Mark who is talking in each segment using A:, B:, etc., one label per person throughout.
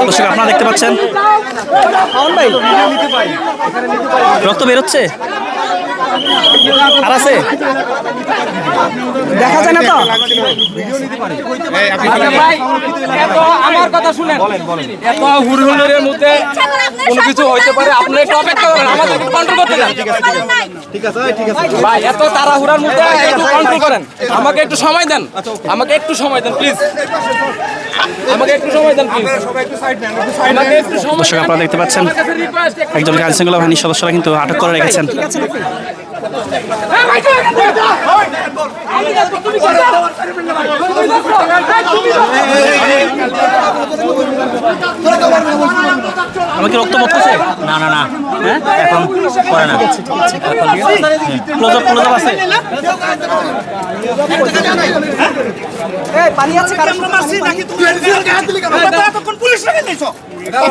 A: দর্শক আপনারা দেখতে পাচ্ছেন রক্ত বেরোচ্ছে, আর আছে দেখা যায় না তো।
B: আমার কথা শুনেন, এত হুড়হুড়ের মধ্যে কোনো কিছু হইতে পারে, আপনারা একটু অপেক্ষা করেন, আমাদের কন্ট্রোল করতে দেন। ঠিক আছে ভাই, এত তাড়াহুড়ার মধ্যে একটু কন্ট্রোল করেন, আমাকে একটু সময় দেন, আমাকে একটু সময় দেন প্লিজ, আমাকে একটু সময় দেন প্লিজ।
A: দর্শক আপনারা দেখতে পাচ্ছেন একজনকে আইনশৃঙ্খলা বাহিনীর সদস্যরা কিন্তু আটক করে রেখেছেন। আমাকে রক্ত পড়তেছে না না না, হ্যাঁ এখন করে না, ক্লোজ আপ আছে।
C: পানি আছে কারণ মারছি নাকি তুমি এতক্ষণ পুলিশ লাগে নিছো,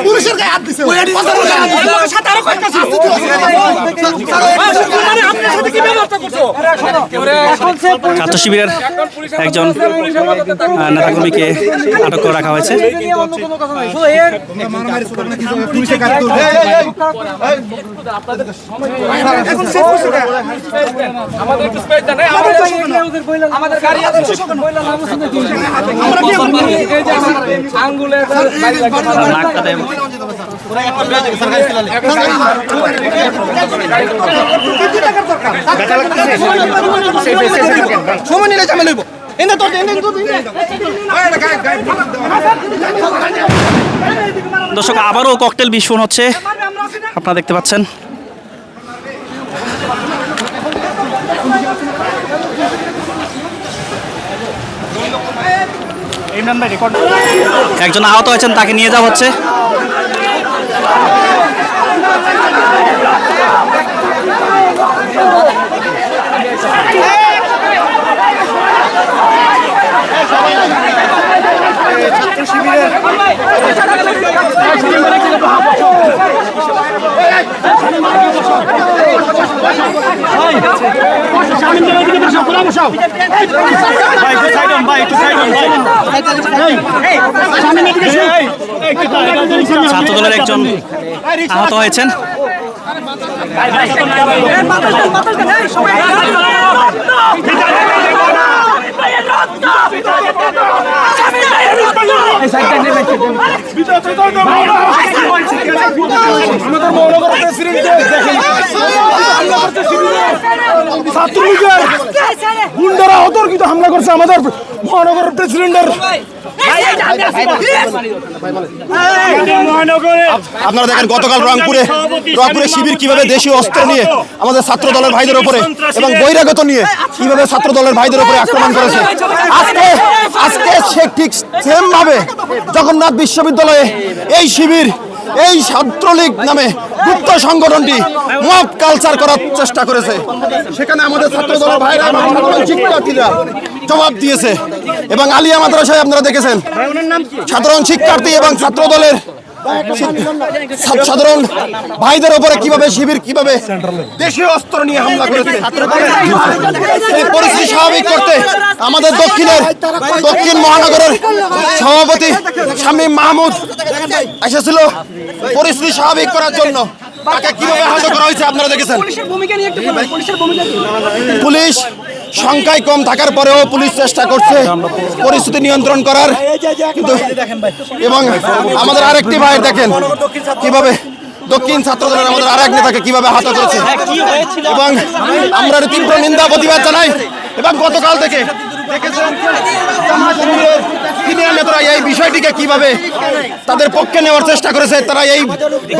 C: পুলিশের গায়ে হাত দিছে, পুলিশের সাথে আরো কয়েকটা ছিল, মানে আপনার সাথে কি ব্যবস্থা করছো?
A: ছাত্র শিবিরের একজন নেতাকর্মীকে আটক করে রাখা হয়েছে।
C: সময় নিলে ঝামেলা হইব।
A: দর্শক আবারও ককটেল বিস্ফোরণ হচ্ছে, আপনারা দেখতে পাচ্ছেন। একজন আহত হয়েছেন, তাকে নিয়ে যাওয়া হচ্ছে।
C: ছাত্র শিবিরের
A: ছাত্রদলের একজন আহত হয়েছেন।
C: ছাত্রলীগের গুন্ডারা অতর্কিত হামলা করছে আমাদের মহানগর প্রেসিডেন্টের।
D: আপনারা দেখেন গতকাল রংপুরে শিবির কিভাবে দেশীয় অস্ত্র নিয়ে আমাদের ছাত্র দলের ভাইদের উপরে এবং বহিরাগত নিয়ে কিভাবে ছাত্র দলের ভাইদের উপরে আক্রমণ করেছে। আজকে সে ঠিক সেম ভাবে জগন্নাথ বিশ্ববিদ্যালয়ে এই শিবির, এই ছাত্রলীগ নামে গুপ্ত সংগঠনটি মব কালচার করার চেষ্টা করেছে। সেখানে আমাদের ছাত্র দলের ভাইরা শিক্ষার্থীরা জবাব দিয়েছে এবং আলিয়া মাদ্রাসায় আপনারা দেখেছেন সাধারণ শিক্ষার্থী এবং ছাত্র দলের সাধারণ ভাইদের উপরে কিভাবে শিবির কিভাবে দেশীয় অস্ত্র নিয়ে হামলা করেছে। এই পরিস্থিতি স্বাভাবিক করতে আমাদের দক্ষিণ মহানগরের সভাপতি শামীম মাহমুদ এসেছিল পরিস্থিতি স্বাভাবিক করার জন্য। তাকে কিভাবে আহত করা হয়েছে আপনারা দেখেছেন। পুলিশ সংখ্যায় কম থাকার পরেও পুলিশ চেষ্টা করছে পরিস্থিতি নিয়ন্ত্রণ করার, কিন্তু এবং আমাদের আরেকটি ভাই দেখেন কিভাবে দক্ষিণ ছাত্রদলের আমাদের আরেক নেতাকে কিভাবে আহত করেছে এবং আমরা তীব্র নিন্দা প্রতিবাদ জানাই। এবং গতকাল থেকে দেখেছেন সিনিয়র নেতারা এই বিষয়টিকে কিভাবে তাদের পক্ষে নেওয়ার চেষ্টা করেছে, তারা এই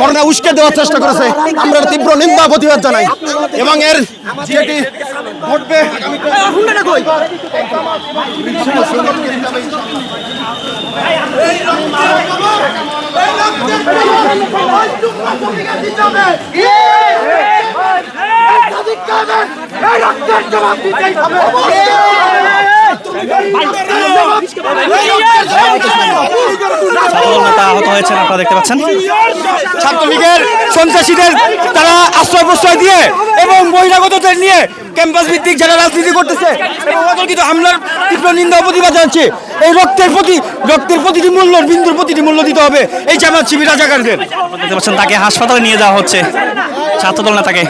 D: ঘটনা উস্কে দেওয়ার চেষ্টা করেছে। আমরা তীব্র নিন্দা প্রতিবাদ জানাই এবং এর যেটি ঘটবে
A: আহত হয়েছেন, আপনারা দেখতে পাচ্ছেন।
E: ছাত্রলীগের সন্ত্রাসীদের তারা আশ্রয় প্রশ্রয় দিয়ে এবং বহিরাগতদের নিয়ে ক্যাম্পাস ভিত্তিক যারা রাজনীতি করতেছে এবং অতর্কিত হামলার তীব্র নিন্দা প্রতিবাদ জানাচ্ছি। এই রক্তের প্রতিটি মূল্য, বিন্দুর প্রতিটি মূল্য দিতে হবে এই জামাত শিবির রাজাকারদের।
A: দেখতে পাচ্ছেন তাকে হাসপাতালে নিয়ে যাওয়া হচ্ছে ছাত্রদল নেতাকে।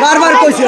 E: বারবার কইছি